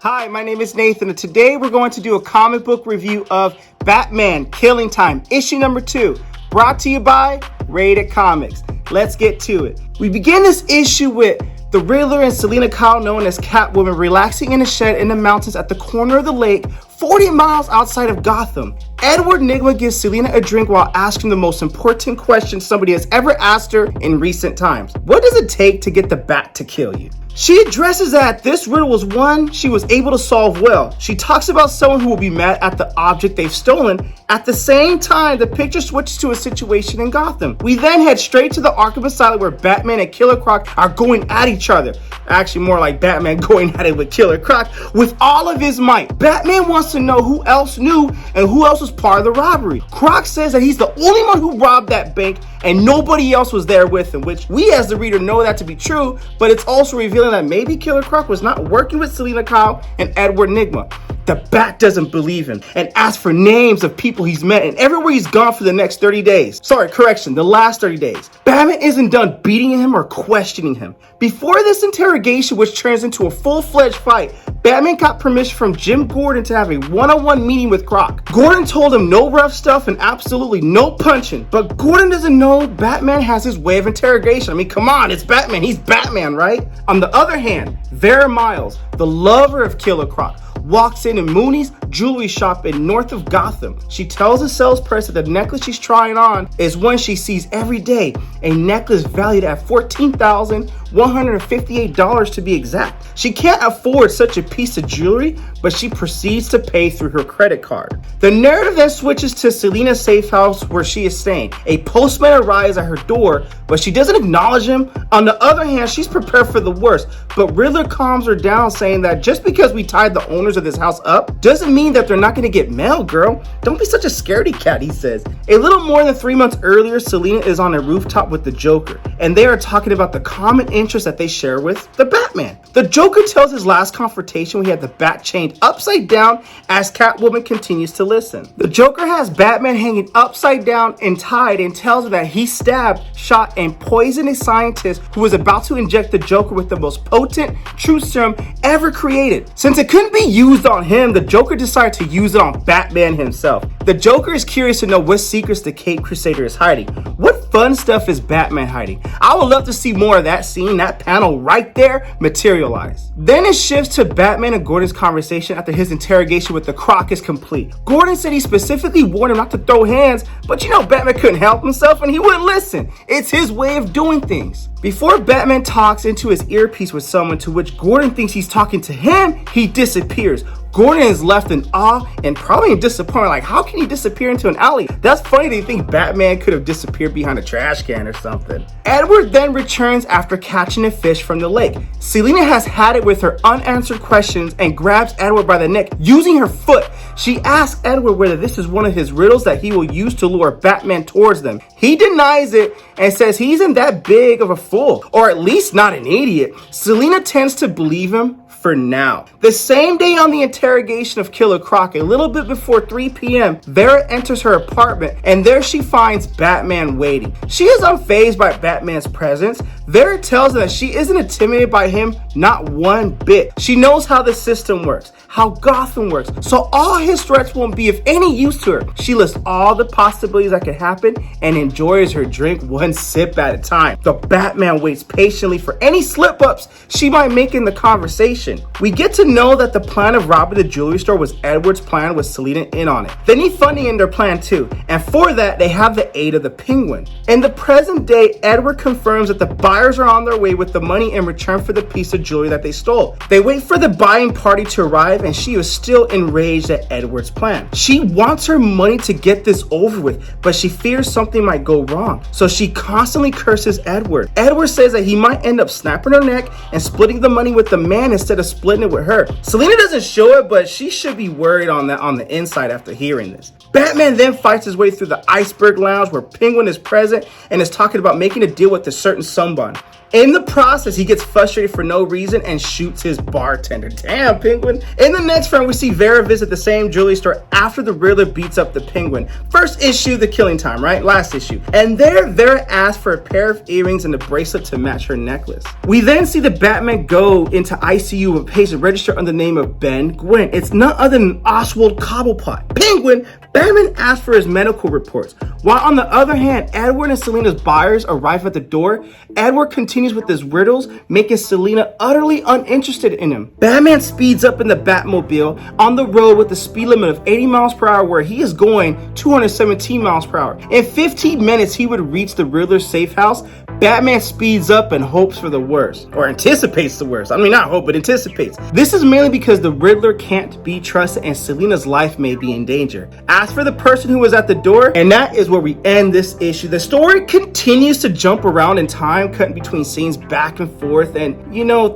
Hi, my name is Nathan, and today we're going to do a comic book review of Batman Killing Time, issue number 2, brought to you by Rated Comics. Let's get to it. We begin this issue with the Riddler and Selina Kyle, known as Catwoman, relaxing in a shed in the mountains at the corner of the lake, 40 miles outside of Gotham. Edward Nygma gives Selina a drink while asking the most important question somebody has ever asked her in recent times. What does it take to get the Bat to kill you? She addresses that this riddle was one she was able to solve well. She talks about someone who will be mad at the object they've stolen. At the same time, the picture switches to a situation in Gotham. We then head straight to the Arkham Asylum where Batman and Killer Croc are going at each other. Actually, more like Batman going at it with Killer Croc with all of his might. Batman wants to know who else knew and who else was part of the robbery. Croc says that he's the only one who robbed that bank and nobody else was there with him, which we as the reader know that to be true, but it's also revealing that maybe Killer Croc was not working with Selina Kyle and Edward Nygma. The Bat doesn't believe him and asks for names of people he's met and everywhere he's gone for the next 30 days. Sorry, correction, the last 30 days. Batman isn't done beating him or questioning him. Before this interrogation, which turns into a full-fledged fight, Batman got permission from Jim Gordon to have a one-on-one meeting with Croc. Gordon told him no rough stuff and absolutely no punching, but Gordon doesn't know Batman has his way of interrogation. I mean, come on, it's Batman. He's Batman, right? On the other hand, Vera Miles, the lover of Killer Croc, walks in Mooney's jewelry shop in north of Gotham. She tells the salesperson the necklace she's trying on is one she sees every day, a necklace valued at $14,158 to be exact. She can't afford such a piece of jewelry, but she proceeds to pay through her credit card. The narrative then switches to Selina's safe house where she is staying. A postman arrives at her door, but she doesn't acknowledge him. On the other hand, she's prepared for the worst, but Riddler calms her down, saying that just because we tied the owners of this house up doesn't mean that they're not going to get mail, girl. Don't be such a scaredy cat, he says. A little more than 3 months earlier, Selina is on a rooftop with the Joker, and they are talking about the common interest that they share with the Batman. The Joker tells his last confrontation when he had the Bat chained upside down as Catwoman continues to listen. The Joker has Batman hanging upside down and tied and tells him that he stabbed, shot, and poisoned a scientist who was about to inject the Joker with the most potent truth serum ever created. Since it couldn't be used on him, the Joker decided to use it on Batman himself. The Joker is curious to know what secrets the Caped Crusader is hiding. What fun stuff is Batman hiding? I would love to see more of that scene, that panel right there, materialize. Then it shifts to Batman and Gordon's conversation after his interrogation with the Croc is complete. Gordon said he specifically warned him not to throw hands, but you know Batman couldn't help himself and he wouldn't listen. It's his way of doing things. Before Batman talks into his earpiece with someone to which Gordon thinks he's talking to him, he disappears. Gordon is left in awe and probably in disappointment. Like, how can he disappear into an alley? That's funny they think Batman could have disappeared behind a trash can or something. Edward then returns after catching a fish from the lake. Selina has had it with her unanswered questions and grabs Edward by the neck using her foot. She asks Edward whether this is one of his riddles that he will use to lure Batman towards them. He denies it and says he isn't that big of a fool, or at least not an idiot. Selina tends to believe him for now. The same day on the interrogation of Killer Croc, a little bit before 3 p.m., Vera enters her apartment and there she finds Batman waiting. She is unfazed by Batman's presence. Vera tells her that she isn't intimidated by him, not one bit. She knows how the system works, how Gotham works, so all his threats won't be of any use to her. She lists all the possibilities that could happen and enjoys her drink one sip at a time. The Batman waits patiently for any slip-ups she might make in the conversation. We get to know that the plan of robbing the jewelry store was Edward's plan with Selina in on it. They need funding in their plan too, and for that they have the aid of the Penguin. In the present day, Edward confirms that the buyers are on their way with the money in return for the piece of jewelry that they stole. They wait for the buying party to arrive and she is still enraged at Edward's plan. She wants her money to get this over with, but she fears something might go wrong, so she constantly curses Edward. Edward says that he might end up snapping her neck and splitting the money with the man instead of splitting it with her. Selina doesn't show it, but she should be worried on that on the inside after hearing this. Batman then fights his way through the Iceberg Lounge where Penguin is present and is talking about making a deal with a certain someone. In the process, he gets frustrated for no reason and shoots his bartender. Damn, Penguin. In the next frame, we see Vera visit the same jewelry store after the Riddler beats up the Penguin. First issue, the killing time, right? Last issue. And there, Vera asks for a pair of earrings and a bracelet to match her necklace. We then see the Batman go into ICU with a patient registered under the name of Ben Gwynn. It's none other than Oswald Cobblepot. Penguin, Batman asks for his medical reports. While on the other hand, Edward and Selina's buyers arrive at the door, Edward continues with his riddles, making Selina utterly uninterested in him. Batman speeds up in the Batmobile on the road with a speed limit of 80 miles per hour where he is going 217 miles per hour. In 15 minutes, he would reach the Riddler's safe house. Batman speeds up and hopes for the worst, or anticipates the worst. I mean, not hope, but anticipates. This is mainly because the Riddler can't be trusted and Selina's life may be in danger. As for the person who was at the door, and that is where we end this issue. The story continues to jump around in time, cutting between scenes back and forth, and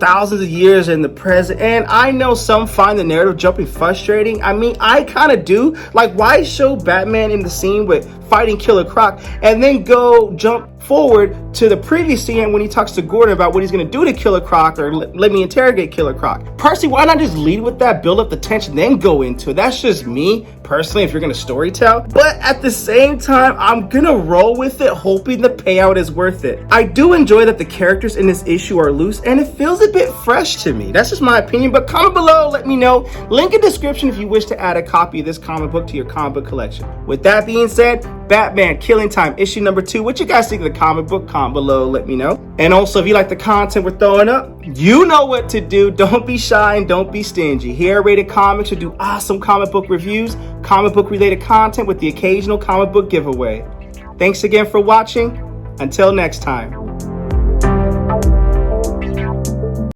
thousands of years in the present. And I know some find the narrative jumping frustrating. I mean, I kind of do. Like, why show Batman in the scene with fighting Killer Croc and then go jump forward to the previous scene when he talks to Gordon about what he's going to do to Killer Croc, or let me interrogate Killer Croc. Personally, why not just lead with that, build up the tension, then go into it? That's just me personally, if you're going to story tell. But at the same time, I'm going to roll with it, hoping the payout is worth it. I do enjoy that the characters in this issue are loose and it feels a bit fresh to me. That's just my opinion, but comment below, let me know. Link in description if you wish to add a copy of this comic book to your comic book collection. With that being said, Batman Killing Time issue number 2. What you guys think of the comic book? Comment below, let me know. And also, if you like the content we're throwing up, you know what to do. Don't be shy and don't be stingy. Here at Rated Comics, we do awesome comic book reviews, comic book related content with the occasional comic book giveaway. Thanks again for watching. Until next time.